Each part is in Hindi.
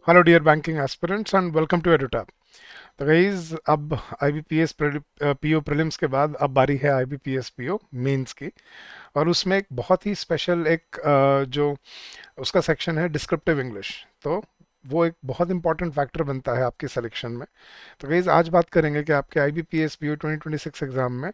Hello dear banking aspirants and welcome to Edutap. तो गाइस अब आईबीपीएस पीओ प्रीलिम्स के बाद अब बारी है आईबीपीएस पीओ मेंस की। और उसमें एक बहुत ही स्पेशल एक जो उसका सेक्शन है डिस्क्रिप्टिव इंग्लिश। तो वो एक बहुत इंपॉर्टेंट फैक्टर बनता है आपकी सिलेक्शन में। तो गाइस आज बात करेंगे कि आपके आईबीपीएस पीओ 2026 एग्जाम में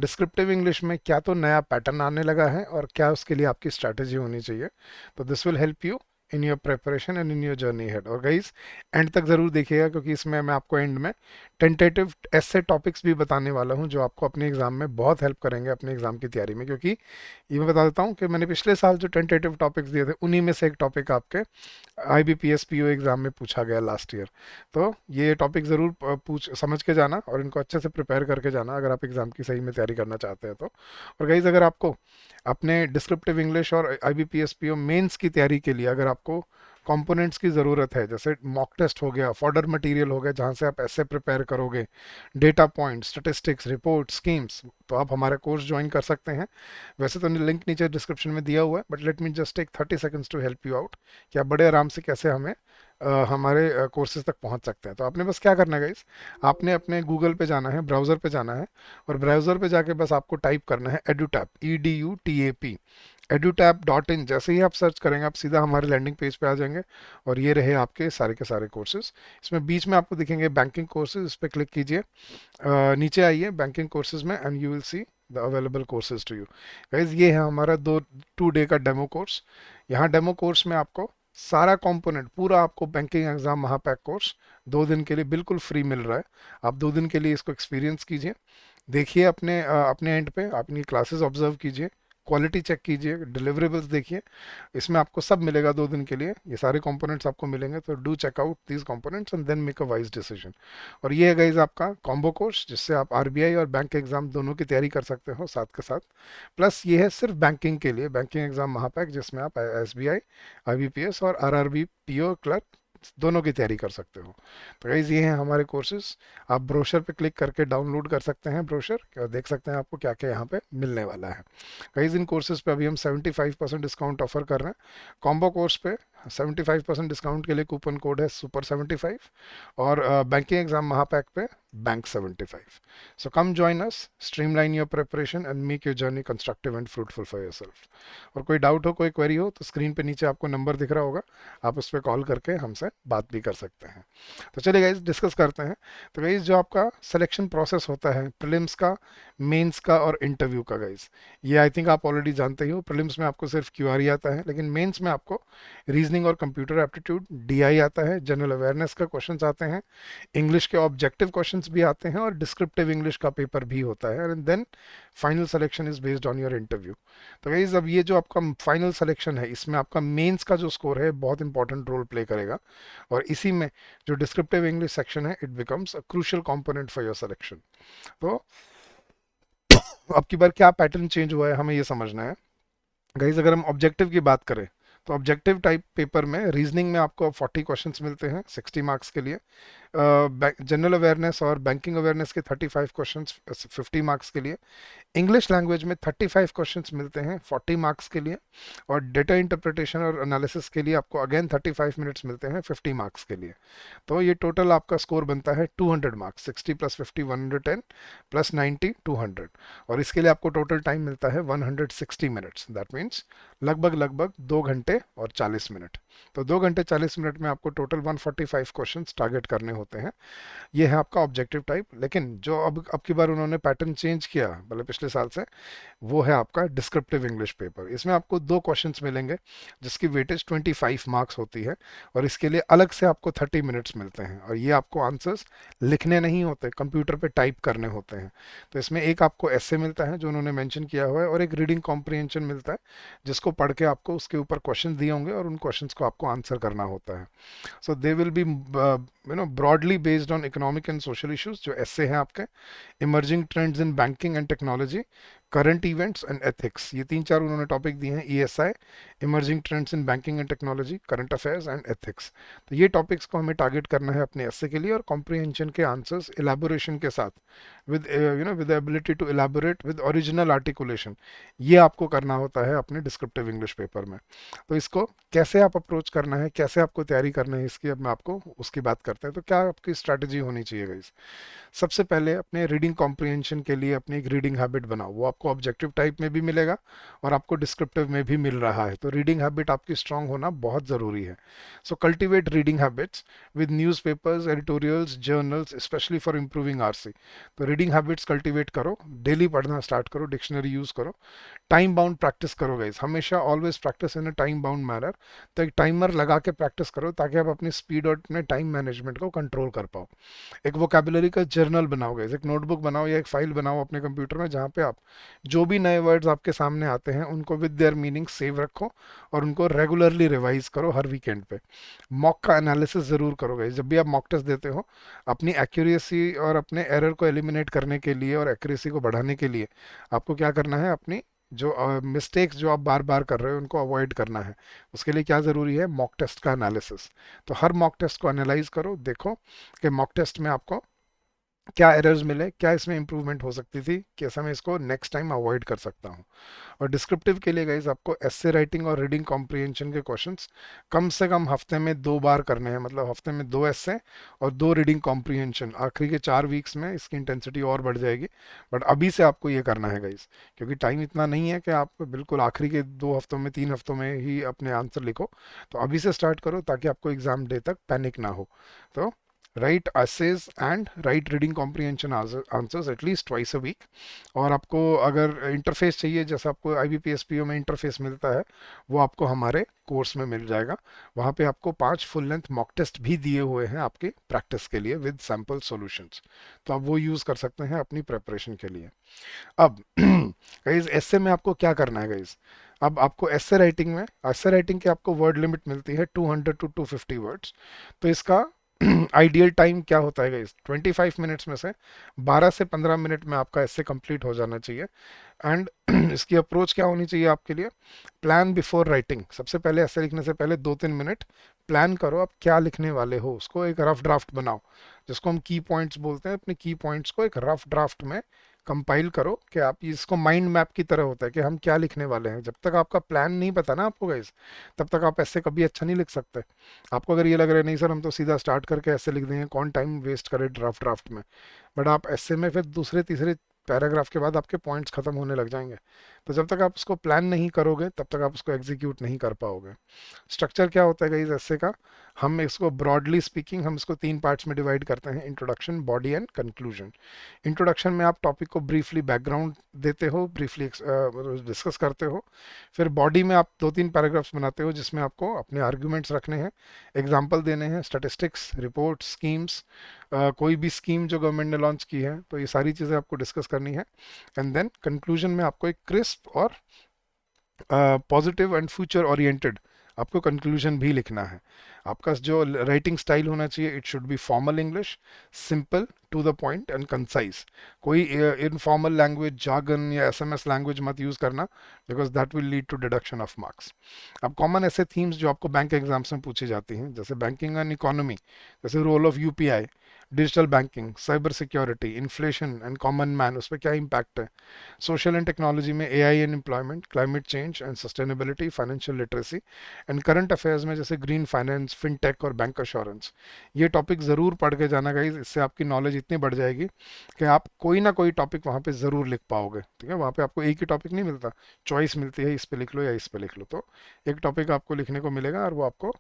डिस्क्रिप्टिव इंग्लिश में क्या तो नया पैटर्न आने लगा है और क्या उसके लिए आपकी स्ट्रैटेजी होनी चाहिए। तो this will help you in your preparation and in your journey head. और गाइस एंड तक ज़रूर देखिएगा क्योंकि इसमें मैं आपको एंड में टेंटेटिव ऐसे टॉपिक्स भी बताने वाला हूं जो आपको अपने एग्जाम में बहुत हेल्प करेंगे अपने एग्जाम की तैयारी में। क्योंकि ये मैं बता देता हूं कि मैंने पिछले साल जो टेंटेटिव टॉपिक्स दिए थे उन्हीं में से एक टॉपिक आपके आईबीपीएस पीओ एग्जाम में पूछा गया लास्ट ईयर। तो ये टॉपिक ज़रूर पूछ समझ के जाना और इनको अच्छे से प्रिपेयर करके जाना अगर आप एग्जाम की सही में तैयारी करना चाहते हैं तो। और गाइज अगर आपको अपने डिस्क्रिप्टिव इंग्लिश और आईबीपीएस पीओ मेंस की तैयारी के लिए अगर आपको कंपोनेंट्स की ज़रूरत है, जैसे मॉक टेस्ट हो गया, फॉर्डर मटेरियल हो गया जहाँ से आप ऐसे प्रिपेयर करोगे, data points, statistics, report, schemes, तो आप हमारा कोर्स ज्वाइन कर सकते हैं। वैसे तो लिंक नीचे डिस्क्रिप्शन में दिया हुआ है but let me just take 30 seconds to help you out कि आप बड़े आराम से कैसे हमें हमारे कोर्सेज तक पहुंच सकते हैं। तो आपने बस क्या करना है गाइस, आपने अपने गूगल पे जाना है, ब्राउज़र पे जाना है और ब्राउज़र पे जाके बस आपको टाइप करना है एडुटैप, EDUTAP, edutap.in। जैसे ही आप सर्च करेंगे आप सीधा हमारे लैंडिंग पेज पे आ जाएंगे और ये रहे आपके सारे के सारे कोर्सेज। इसमें बीच में आपको दिखेंगे बैंकिंग कोर्सेज, इस पर क्लिक कीजिए। नीचे आइए बैंकिंग कोर्सेज में and you will see the available courses to you. Guys ये है हमारा 2 डे का डेमो कोर्स। यहाँ डेमो कोर्स में आपको सारा कंपोनेंट पूरा आपको बैंकिंग एग्जाम महापैक कोर्स 2 दिन के लिए बिल्कुल फ्री मिल रहा है। आप 2 दिन के लिए इसको एक्सपीरियंस कीजिए, देखिए अपने एंड पे अपनी क्लासेस ऑब्जर्व कीजिए, क्वालिटी चेक कीजिए, डिलीवरेबल्स देखिए। इसमें आपको सब मिलेगा 2 दिन के लिए, ये सारे कंपोनेंट्स आपको मिलेंगे। तो do check out these components and then make a wise decision. और ये है गाइज आपका कॉम्बो कोर्स जिससे आप आरबीआई और बैंक के एग्जाम दोनों की तैयारी कर सकते हो साथ के साथ। प्लस ये है सिर्फ बैंकिंग के लिए, बैंकिंग एग्जाम महापैक जिसमें आप एसबीआई, आईबीपीएस और आरआरबी पीओ क्लर्क दोनों की तैयारी कर सकते हो। तो गाइज ये हैं हमारे कोर्सेज। आप ब्रोशर पे क्लिक करके डाउनलोड कर सकते हैं ब्रोशर और देख सकते हैं आपको क्या क्या यहाँ पे मिलने वाला है। गाइज इन कोर्सेज पे अभी हम 75% डिस्काउंट ऑफर कर रहे हैं। कॉम्बो कोर्स पे 75% डिस्काउंट के लिए कूपन कोड है सुपर 75 और बैंकिंग एग्जाम महापैक पे bank 75। So come join us, streamline your preparation and make your journey constructive and fruitful for yourself. और कोई डाउट हो, कोई क्वेरी हो तो स्क्रीन पे नीचे आपको नंबर दिख रहा होगा, आप उस पर कॉल करके हमसे बात भी कर सकते हैं। तो चलिए गाइज डिस्कस करते हैं। तो गाइज जो आपका सिलेक्शन प्रोसेस होता है प्रीलिम्स का, मेंस का और इंटरव्यू का, गाइज ये आई थिंक आप ऑलरेडी जानते ही हो। प्रीलिम्स में आपको सिर्फ क्यूआरई आता है, लेकिन मेंस में आपको रीजनिंग और कंप्यूटर एप्टीट्यूड डीआई आता है, जनरल अवेयरनेस का क्वेश्चंस आते हैं, इंग्लिश के ऑब्जेक्टिव क्वेश्चंस भी आते हैं और डिस्क्रिप्टिव इंग्लिश का पेपर भी होता है। And then final selection is based on your interview. तो गाइज अब ये जो आपका फाइनल सिलेक्शन है इसमें आपका मेंस का जो स्कोर है बहुत इंपॉर्टेंट रोल प्ले करेगा। और इसी में जो डिस्क्रिप्टिव इंग्लिश सेक्शन है it becomes a crucial component for your selection. तो अब की बार क्या पैटर्न चेंज हुआ है हमें ये समझना है। गाइज अगर हम ऑब्जेक्टिव की बात करें तो ऑब्जेक्टिव टाइप पेपर में रीजनिंग में आपको 40 क्वेश्चंस मिलते हैं 60 मार्क्स के लिए। जनरल अवेयरनेस और बैंकिंग अवेयरनेस के 35 क्वेश्चंस 50 मार्क्स के लिए। इंग्लिश लैंग्वेज में 35 क्वेश्चंस मिलते हैं 40 मार्क्स के लिए। और डेटा इंटरप्रिटेशन और एनालिसिस के लिए आपको अगेन 35 मिनट्स मिलते हैं 50 मार्क्स के लिए। तो ये टोटल आपका स्कोर बनता है 200 मार्क्स, 60 प्लस 50 110 प्लस 90 200। और इसके लिए आपको टोटल टाइम मिलता है 160 मिनट्स, दैट मीन्स लगभग लगभग 2 घंटे और 40 मिनट। तो 2 घंटे 40 मिनट में आपको टोटल 145 क्वेश्चन टारगेट करने होते हैं। ये है आपका ऑब्जेक्टिव टाइप। लेकिन जो अब की बार उन्होंने पैटर्न चेंज किया मतलब पिछले साल से, वो है आपका डिस्क्रिप्टिव इंग्लिश पेपर। इसमें आपको 2 क्वेश्चंस मिलेंगे जिसकी वेटेज 25 मार्क्स होती है और इसके लिए अलग से आपको 30 मिनट्स मिलते हैं। और ये आपको आंसर्स लिखने नहीं होते, कंप्यूटर पे टाइप करने होते हैं। तो इसमें एक आपको ऐसे मिलता है जो उन्होंने मेंशन किया हुआ है और एक रीडिंग कॉम्प्रिहेंशन मिलता है जिसको पढ़ के आपको उसके ऊपर क्वेश्चन दिए होंगे और उन क्वेश्चंस को आपको आंसर करना होता है। So they will be broadly based on economic and social issues जो ऐसे हैं आपके, emerging trends in banking and technology, current events and ethics, ये तीन चार उन्होंने टॉपिक दिए हैं। ESI, emerging trends in banking and technology, current affairs and ethics. तो ये टॉपिक्स को हमें टारगेट करना है अपने एस्से के लिए, और कॉम्प्रिहेंशन के आंसर्स इलेबोरेशन के साथ, with with ability to elaborate with original articulation, ये आपको करना होता है अपने डिस्क्रिप्टिव इंग्लिश पेपर में। तो इसको कैसे आप अप्रोच करना है, कैसे आपको तैयारी करना है, इसकी अब मैं आपको उसकी बात करते हैं। तो क्या आपकी स्ट्रैटेजी होनी चाहिए गाइस? सबसे पहले अपने रीडिंग कॉम्प्रिहेंशन के लिए अपनी एक रीडिंग हैबिट बनाओ। वो आपको ऑब्जेक्टिव टाइप में भी मिलेगा और आपको डिस्क्रिप्टिव में भी मिल रहा है। तो रीडिंग हैबिट आपकी स्ट्रांग होना बहुत ज़रूरी है। So cultivate reading habits with newspapers, editorials, journals, specially for improving RC. तो रीडिंग हैबिट्स कल्टिवेट करो, डेली पढ़ना स्टार्ट करो, डिक्शनरी यूज़ करो, टाइम बाउंड प्रैक्टिस करो गाइस, हमेशा always practice in a time bound manner. तो एक टाइमर लगा के प्रैक्टिस करो ताकि आप अपनी स्पीड और अपने टाइम मैनेजमेंट को कंट्रोल कर पाओ। एक वोकेबुलरी का जर्नल बनाओगे, एक नोटबुक बनाओ या एक फाइल बनाओ अपने कंप्यूटर में, जहाँ पे आप जो भी नए वर्ड्स आपके सामने आते हैं उनको विद देयर मीनिंग सेव रखो और उनको रेगुलरली रिवाइज करो हर वीकेंड पे। मॉक का एनालिसिस ज़रूर करोगे जब भी आप मॉक टेस्ट देते हो। अपनी एक्यूरेसी और अपने एरर को एलिमिनेट करने के लिए और एक्यूरेसी को बढ़ाने के लिए आपको क्या करना है, अपनी जो मिस्टेक्स जो आप बार बार कर रहे हो उनको अवॉइड करना है। उसके लिए क्या ज़रूरी है, मॉक टेस्ट का एनालिसिस। तो हर मॉक टेस्ट को एनालाइज करो, देखो कि मॉक टेस्ट में आपको क्या एरर्स मिले, क्या इसमें इंप्रूवमेंट हो सकती थी, कैसे मैं इसको नेक्स्ट टाइम अवॉइड कर सकता हूँ। और डिस्क्रिप्टिव के लिए गाइज आपको एस्से राइटिंग और रीडिंग कॉम्प्रिहेंशन के क्वेश्चंस कम से कम हफ्ते में 2 बार करने हैं, मतलब हफ्ते में 2 एस्से और 2 रीडिंग कॉम्प्रिहेंशन। आखिरी के 4 वीक्स में इसकी इंटेंसिटी और बढ़ जाएगी, बट अभी से आपको ये करना है गाइज, क्योंकि टाइम इतना नहीं है कि आप बिल्कुल आखिरी के 2 हफ्तों में 3 हफ्तों में ही अपने आंसर लिखो। तो अभी से स्टार्ट करो ताकि आपको एग्जाम डे तक पैनिक ना हो। तो write essays and write reading comprehension answers at least twice a week. और आपको अगर इंटरफेस चाहिए, जैसा आपको IBPS PO में इंटरफेस मिलता है, वो आपको हमारे कोर्स में मिल जाएगा। वहाँ पे आपको 5 फुल लेंथ मॉक टेस्ट भी दिए हुए हैं आपके प्रैक्टिस के लिए विद सैम्पल सॉल्यूशंस। तो आप वो यूज़ कर सकते हैं अपनी प्रेपरेशन के लिए। अब गाइज एस्से में आपको क्या करना है गाइज? अब आपको एस्से राइटिंग की आपको वर्ड लिमिट मिलती है 200 to 250 वर्ड्स। तो इसका आइडियल टाइम क्या होता है गाइस? 25 मिनट्स में से 12 से 15 मिनट में आपका ऐसे कंप्लीट हो जाना चाहिए। एंड इसकी अप्रोच क्या होनी चाहिए आपके लिए? Plan before writing. सबसे पहले ऐसे लिखने से पहले 2-3 मिनट प्लान करो आप क्या लिखने वाले हो, उसको एक रफ ड्राफ्ट बनाओ, जिसको हम की पॉइंट्स बोलते हैं। अपने की पॉइंट्स को एक रफ ड्राफ्ट में कंपाइल करो कि आप इसको माइंड मैप की तरह होता है कि हम क्या लिखने वाले हैं। जब तक आपका प्लान नहीं पता ना आपको गाइस, तब तक आप ऐसे कभी अच्छा नहीं लिख सकते। आपको अगर ये लग रहा है नहीं सर हम तो सीधा स्टार्ट करके ऐसे लिख देंगे, कौन टाइम वेस्ट करे ड्राफ्ट ड्राफ्ट में, बट आप ऐसे में फिर दूसरे तीसरे पैराग्राफ के बाद आपके पॉइंट्स खत्म होने लग जाएंगे। तो जब तक आप उसको प्लान नहीं करोगे तब तक आप उसको एग्जीक्यूट नहीं कर पाओगे। स्ट्रक्चर क्या होता है गाइस ऐसे का? हम इसको ब्रॉडली स्पीकिंग हम इसको 3 पार्ट्स में डिवाइड करते हैं, introduction, body and conclusion. Introduction में आप टॉपिक को ब्रीफली बैकग्राउंड देते हो, ब्रीफली डिस्कस करते हो। फिर बॉडी में आप 2-3 पैराग्राफ्स बनाते हो जिसमें आपको अपने आर्ग्यूमेंट्स रखने हैं, एग्जाम्पल देने हैं, स्टैटिस्टिक्स, रिपोर्ट, स्कीम्स, कोई भी स्कीम जो गवर्नमेंट ने लॉन्च की है, तो ये सारी चीज़ें आपको डिस्कस करनी है। एंड देन कंक्लूजन में आपको एक क्रिस्प और पॉजिटिव एंड फ्यूचर ओरिएंटेड आपको कंक्लूजन भी लिखना है। आपका जो राइटिंग स्टाइल होना चाहिए, it should be formal English, simple, to the point and concise. कोई इनफॉर्मल लैंग्वेज, जार्गन या SMS लैंग्वेज मत यूज करना, because that will lead to deduction of marks. अब कॉमन ऐसे थीम्स जो आपको बैंक एग्जाम्स में पूछी जाती हैं, जैसे बैंकिंग एंड इकोनॉमी, जैसे role of UPI, digital banking, cyber security, inflation and common man, उस पर क्या इम्पैक्ट है, सोशल एंड टेक्नोलॉजी में AI and employment, climate change and sustainability, financial literacy, and current affairs में जैसे ग्रीन फाइनेंस, फिनटेक और बैंक अश्योरेंस। ये टॉपिक ज़रूर पढ़ के जाना गाइज, इससे आपकी नॉलेज इतनी बढ़ जाएगी कि आप कोई ना कोई टॉपिक वहाँ पे ज़रूर लिख पाओगे। ठीक है, वहाँ पे आपको एक ही टॉपिक नहीं मिलता, चॉइस मिलती है, इस पे लिख लो या इस पे लिख लो। तो एक टॉपिक आपको लिखने को मिलेगा और वो आपको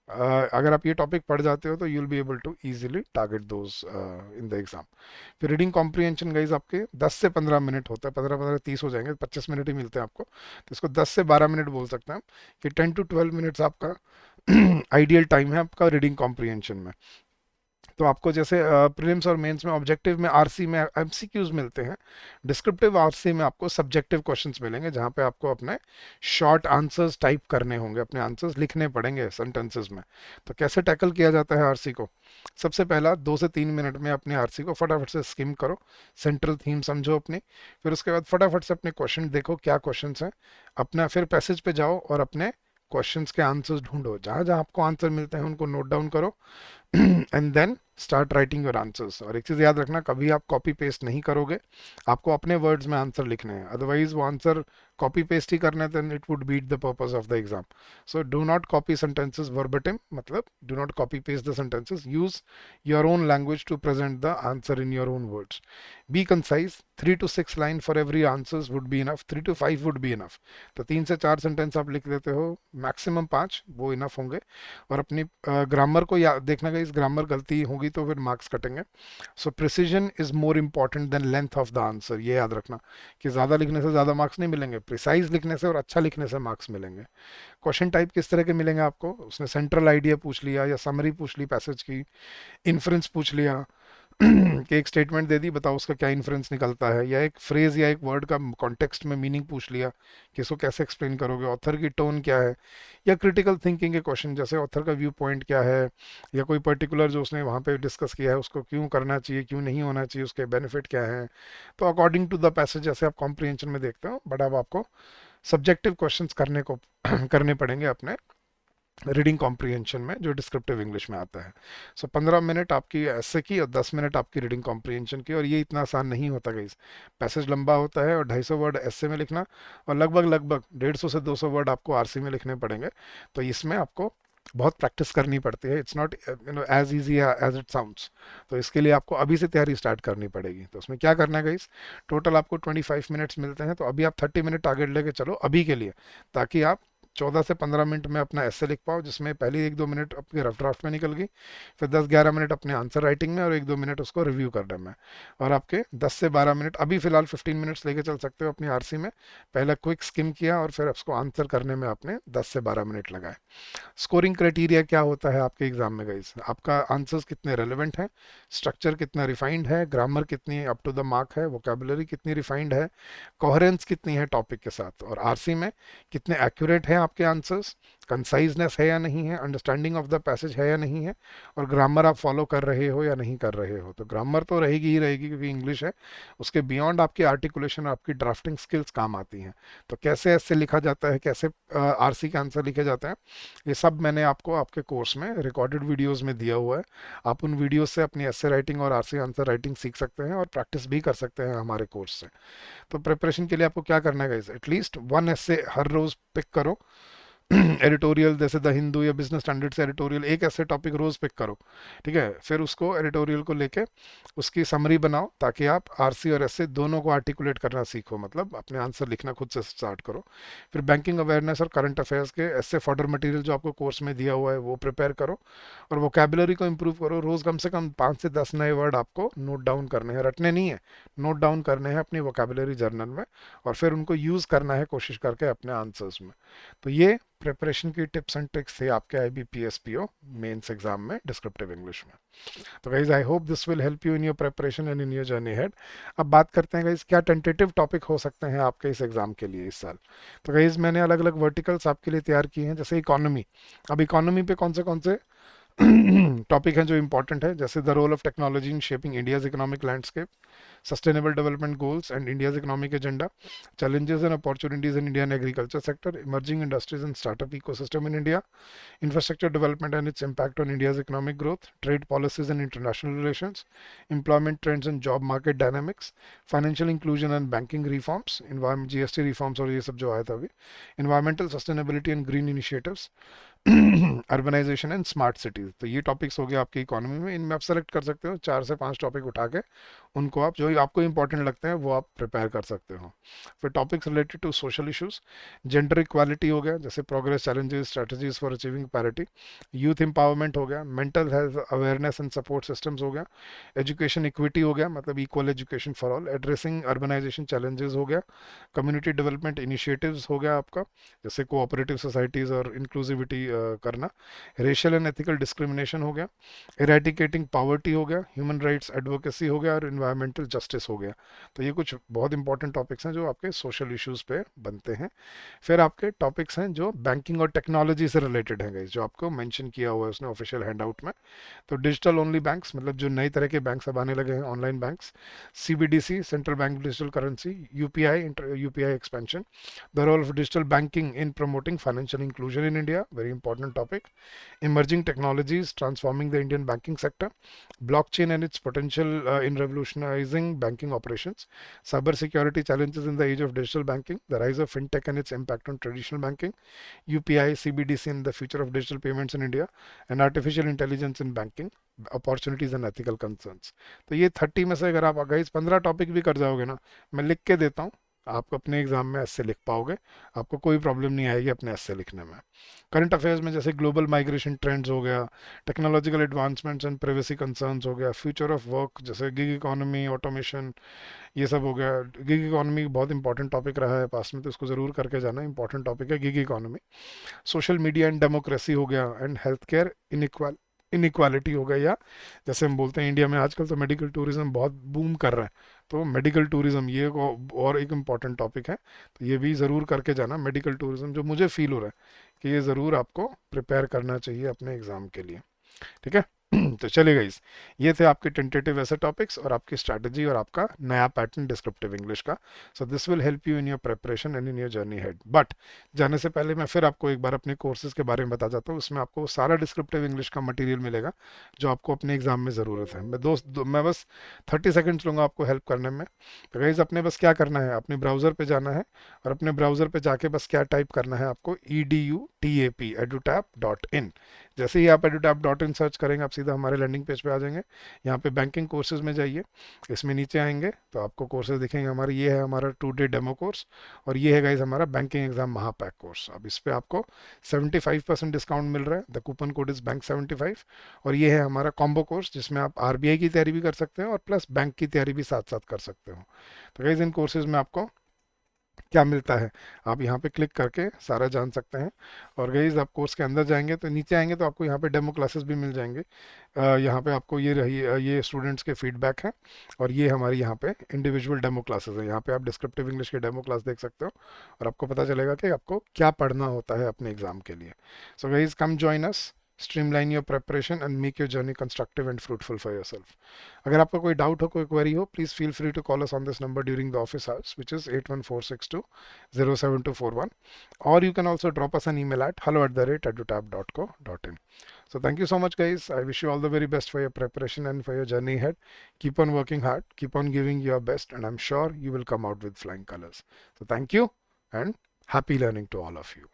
अगर आप ये टॉपिक पढ़ जाते हो तो you will be able to easily target those in the exam. फिर रीडिंग कॉम्प्रिहेंशन गाइज आपके 10 से 15 मिनट होता है, 15-15 30 हो जाएंगे, 25 मिनट ही मिलते हैं आपको। तो इसको 10 से 12 मिनट बोल सकते हैं हम, कि 10 to 12 मिनट्स आपका आइडियल टाइम है आपका रीडिंग कॉम्प्रिहेंशन में। तो आपको जैसे प्रीलिम्स और मेंस में ऑब्जेक्टिव में आरसी में एमसीक्यूज मिलते हैं, डिस्क्रिप्टिव आरसी में आपको सब्जेक्टिव क्वेश्चंस मिलेंगे जहाँ पे आपको अपने शॉर्ट आंसर्स टाइप करने होंगे, अपने आंसर्स लिखने पड़ेंगे सेंटेंसेस में। तो कैसे टैकल किया जाता है आरसी को? सबसे पहला 2 से 3 मिनट में अपने आरसी को फटाफट से स्किम करो, सेंट्रल थीम समझो अपनी, फिर उसके बाद फटाफट से अपने क्वेश्चन देखो क्या क्वेश्चंस हैं, अपना फिर पैसेज पे जाओ और अपने क्वेश्चंस के आंसर्स ढूंढो, जहाँ जहाँ आपको आंसर मिलते हैं उनको नोट डाउन करो and then start writing your answers. और एक चीज़ याद रखना, कभी आप कॉपी पेस्ट नहीं करोगे, आपको अपने वर्ड्स में आंसर लिखने हैं, अदरवाइज वो आंसर कॉपी पेस्ट ही करना है, then it would beat the purpose of the exam. So do not copy sentences verbatim, मतलब do not copy paste the sentences, use your own language to present the answer in your own words. Be concise, 3 to 6 line for every answers would be enough, 3 to 5 would be enough. तो 3 से 4 सेंटेंस आप लिख देते हो, मैक्सिमम 5 वो इनफ होंगे। और अपनी ग्रामर को या देखना, इस ग्रामर गलती होगी तो फिर मार्क्स कटेंगे। So precision is more important than length of the answer, ये याद रखना कि ज़्यादा लिखने से ज़्यादा मार्क्स नहीं मिलेंगे, प्रिसाइज लिखने से और अच्छा लिखने से मार्क्स मिलेंगे। क्वेश्चन टाइप किस तरह के मिलेंगे आपको? उसने सेंट्रल आइडिया पूछ लिया या समरी पूछ ली पैसेज की, इन्फ्रेंस पूछ लिया कि एक स्टेटमेंट दे दी, बताओ उसका क्या इन्फ्रेंस निकलता है, या एक फ्रेज या एक वर्ड का कॉन्टेक्स्ट में मीनिंग पूछ लिया कि इसको कैसे एक्सप्लेन करोगे, ऑथर की टोन क्या है, या क्रिटिकल थिंकिंग के क्वेश्चन जैसे ऑथर का व्यू पॉइंट क्या है, या कोई पर्टिकुलर जो उसने वहाँ पे डिस्कस किया है उसको क्यों करना चाहिए, क्यों नहीं होना चाहिए, उसके बेनिफिट क्या है। तो अकॉर्डिंग टू द पैसेज जैसे आप कॉम्प्रिहेंशन में देखते हो, बट अब आपको सब्जेक्टिव क्वेश्चंस करने को करने पड़ेंगे अपने रीडिंग कॉम्प्रिहेंशन में, जो डिस्क्रिप्टिव इंग्लिश में आता है। सो 15 मिनट आपकी ऐसे की और 10 मिनट आपकी रीडिंग कॉम्प्रिहेंशन की। और ये इतना आसान नहीं होता गाइस, पैसेज लंबा होता है और 250 वर्ड ऐसे में लिखना, और लगभग लगभग 150 से 200 वर्ड आपको आरसी में लिखने पड़ेंगे। तो इसमें आपको बहुत प्रैक्टिस करनी पड़ती है, it's not as easy as it sounds. तो इसके लिए आपको अभी से तैयारी स्टार्ट करनी पड़ेगी। तो उसमें क्या करना है गाइस, टोटल आपको 25 मिनट्स मिलते हैं, तो अभी आप 30 मिनट टारगेट लेके चलो अभी के लिए, ताकि आप 14 से 15 मिनट में अपना ऐसे लिख पाओ, जिसमें पहले 1-2 मिनट आपके रफ ड्राफ्ट में निकल गई, फिर 10-11 मिनट अपने आंसर राइटिंग में, और 1-2 मिनट उसको रिव्यू करने में। और आपके 10 से 12 मिनट अभी फिलहाल 15 मिनट्स लेके चल सकते हो अपनी आरसी में। पहले क्विक स्किम किया और फिर उसको आंसर करने में आपने 10 से 12 मिनट लगाए। स्कोरिंग क्राइटेरिया क्या होता है आपके एग्जाम में गाइस? आपका आंसर्स कितने रेलेवेंट हैं, स्ट्रक्चर कितना रिफाइंड है, ग्रामर कितनी अप टू द मार्क है, वोकेबुलरी कितनी रिफाइंड है, कोहेरेंस कितनी है टॉपिक के साथ, और आरसी में कितने एक्यूरेट हैं आपके आंसर्स, कंसाइजनेस है या नहीं है, अंडरस्टैंडिंग ऑफ द पैसेज है या नहीं है, और ग्रामर आप फॉलो कर रहे हो या नहीं कर रहे हो। तो ग्रामर तो रहेगी ही रहेगी क्योंकि इंग्लिश है, उसके बियॉन्ड आपकी आर्टिकुलेशन, आपकी ड्राफ्टिंग स्किल्स काम आती हैं। तो कैसे ऐसे लिखा जाता है, कैसे आरसी के आंसर लिखे जाते हैं, ये सब मैंने आपको आपके कोर्स में रिकॉर्डेड वीडियोस में दिया हुआ है। आप उन वीडियोस से अपनी एस्से राइटिंग और आरसी आंसर राइटिंग सीख सकते हैं और प्रैक्टिस भी कर सकते हैं हमारे कोर्स से। तो प्रिपरेशन के लिए आपको क्या करना है गाइस, एटलीस्ट 1 ऐसे हर रोज पिक करो एडिटोरियल जैसे द हिंदू या बिजनेस स्टैंडर्ड से एडिटोरियल, एक ऐसे टॉपिक रोज पिक करो, ठीक है। फिर उसको एडिटोरियल को लेके उसकी समरी बनाओ, ताकि आप आरसी और एसए दोनों को आर्टिकुलेट करना सीखो, मतलब अपने आंसर लिखना खुद से स्टार्ट करो। फिर बैंकिंग अवेयरनेस और करंट अफेयर्स के ऐसे फॉर्डर मटेरियल जो आपको कोर्स में दिया हुआ है वो प्रिपेयर करो, और वोकेबुलरी को इम्प्रूव करो। रोज कम से कम 5 से 10 नए वर्ड आपको नोट डाउन करने हैं, रटने नहीं है, नोट डाउन करने हैं अपनी वोकेबुलरी जर्नल में, और फिर उनको यूज करना है कोशिश करके अपने आंसर्स में। तो ये प्रिपरेशन की टिप्स एंड ट्रिक्स थे आपके IBPS-PO मेंस एग्जाम में डिस्क्रिप्टिव इंग्लिश में। तो guys I hope this will help you in your preparation and in your journey head. अब बात करते हैं गाइज क्या टेंटेटिव टॉपिक हो सकते हैं आपके इस एग्जाम के लिए इस साल। तो गाइज मैंने अलग अलग वर्टिकल्स आपके लिए तैयार किए हैं, जैसे इकोनॉमी। अब इकोनॉमी पे कौन से टॉपिक हैं जो इंपॉर्टेंट है, जैसे the role of technology in shaping India's economic landscape, Sustainable Development Goals and India's economic agenda, challenges and opportunities in Indian agriculture sector, emerging industries and startup ecosystem in India, infrastructure development and its impact on India's economic growth, trade policies and international relations, employment trends and job market dynamics, financial inclusion and banking reforms, environment GST reforms और ये सब जो आया था अभी, environmental sustainability and green initiatives, urbanisation and smart cities. तो ये टॉपिक्स हो गए आपकी इकोनॉमी में, इनमें आप सेलेक्ट कर सकते हो 4 से 5 टॉपिक उठा के, उनको आप जो आपको इंपॉर्टेंट लगते हैं वो आप प्रिपेयर कर सकते हो। फिर topics related to social issues, gender equality हो गया, जैसे progress challenges strategies for achieving parity, youth empowerment हो गया, mental health awareness and support systems हो गया, एजुकेशन इक्विटी हो गया, मतलब equal education for all, addressing urbanisation challenges हो गया, कम्युनिटी डेवलपमेंट इनिशिएटिव्स हो गया आपका, जैसे कोऑपरेटिव सोसाइटीज़ और इंक्लूसिविटी करना, रेशियल एंड एथिकल डिस्क्रिमिनेशन हो गया, इरेडिकेटिंग पॉवर्टी हो गया, ह्यूमन राइट्स एडवोकेसी हो गया और इन्वायरमेंटल जस्टिस हो गया। तो ये कुछ बहुत इंपॉर्टेंट टॉपिक्स हैं जो आपके सोशल इश्यूज पे बनते हैं। फिर आपके टॉपिक्स हैं जो बैंकिंग और टेक्नोलॉजी से रिलेटेड हैं गाइस, जो आपको मेंशन किया हुआ है उसने ऑफिशियल हैंडआउट में। तो डिजिटल ओनली बैंक्स, मतलब जो नई तरह के बैंक्स अब आने लगे हैं, online banks, CBDC central bank digital currency, UPI UPI expansion, the role of digital banking in promoting financial inclusion in India, very important topic, emerging technologies transforming the Indian banking sector, blockchain and its potential in revolutionizing banking operations, cybersecurity challenges in the age of digital banking, the rise of fintech and its impact on traditional banking, UPI, CBDC and the future of digital payments in India, and artificial intelligence in banking, opportunities and ethical concerns. तो ये 30 में से अगर आप गाइस 15 टॉपिक भी कर जाओगे ना, मैं लिख के देता हूँ, आप अपने एग्जाम में ऐसे लिख पाओगे, आपको कोई प्रॉब्लम नहीं आएगी अपने ऐसे लिखने में। करंट अफेयर्स में जैसे ग्लोबल माइग्रेशन ट्रेंड्स हो गया, technological advancements and privacy concerns हो गया, फ्यूचर ऑफ वर्क जैसे गिग इकोनॉमी, ऑटोमेशन, ये सब हो गया। गिग इकोनॉमी बहुत इंपॉर्टेंट टॉपिक रहा है पास में, तो इसको ज़रूर करके जाना, इंपॉर्टेंट टॉपिक है gig economy. Social media and democracy हो गया, एंड हेल्थ केयर इनइक्वालिटी हो गया, या जैसे हम बोलते हैं इंडिया में आजकल तो मेडिकल टूरिज्म बहुत बूम कर रहा है, तो मेडिकल टूरिज्म ये और एक इम्पॉर्टेंट टॉपिक है, तो ये भी ज़रूर करके जाना। मेडिकल टूरिज्म जो मुझे फील हो रहा है कि ये ज़रूर आपको प्रिपेयर करना चाहिए अपने एग्ज़ाम के लिए, ठीक है। तो चलिए गाइस, ये थे आपके टेंटेटिव ऐसे टॉपिक्स और आपकी स्ट्रैटेजी और आपका नया पैटर्न डिस्क्रिप्टिव इंग्लिश का। So this will help you in your preparation and in your journey head. But जाने से पहले मैं फिर आपको एक बार अपने कोर्सेज के बारे में बता जाता हूँ, उसमें आपको सारा डिस्क्रिप्टिव इंग्लिश का मटेरियल मिलेगा जो आपको अपने एग्जाम में ज़रूरत है। मैं बस 30 सेकेंड्स लूँगा आपको हेल्प करने में। तो गाइज अपने बस क्या करना है, अपने ब्राउज़र पे जाना है और अपने ब्राउज़र पे जाके बस क्या टाइप करना है आपको, edutap.in। जैसे ही आप edutap.in सर्च करेंगे आप सीधा हमारे लैंडिंग पेज पे आ जाएंगे। यहाँ पे बैंकिंग कोर्सेज में जाइए, इसमें नीचे आएंगे तो आपको कोर्सेज दिखेंगे हमारे। ये है हमारा 2 डे डेमो कोर्स और ये है गाइज हमारा बैंकिंग एग्जाम महापैक कोर्स। अब इस पे आपको 75% डिस्काउंट मिल रहा है, द कूपन कोड इज बैंक75। और ये है हमारा कॉम्बो कोर्स जिसमें आप आरबीआई की तैयारी भी कर सकते हैं और प्लस बैंक की तैयारी भी साथ साथ कर सकते हो। तो गाइज इन कोर्सेज में आपको क्या मिलता है आप यहाँ पे क्लिक करके सारा जान सकते हैं। और गाइस आप कोर्स के अंदर जाएंगे तो नीचे आएंगे तो आपको यहाँ पे डेमो क्लासेस भी मिल जाएंगे। यहाँ पे आपको ये रही ये स्टूडेंट्स के फीडबैक हैं और ये हमारी यहाँ पे इंडिविजुअल डेमो क्लासेस हैं। यहाँ पे आप डिस्क्रिप्टिव इंग्लिश के डेमो क्लास देख सकते हो और आपको पता चलेगा कि आपको क्या पढ़ना होता है अपने एग्जाम के लिए। So guys come join us, streamline your preparation and make your journey constructive and fruitful for yourself. अगर आपका कोई डाउट हो, कोई क्वेरी हो, please feel free to call us on this number during the office hours which is 81462 07241, or you can also drop us an email at hello@edutap.co.in. So thank you so much guys. I wish you all the very best for your preparation and for your journey ahead. Keep on working hard, keep on giving your best, and I'm sure you will come out with flying colors. So thank you and happy learning to all of you.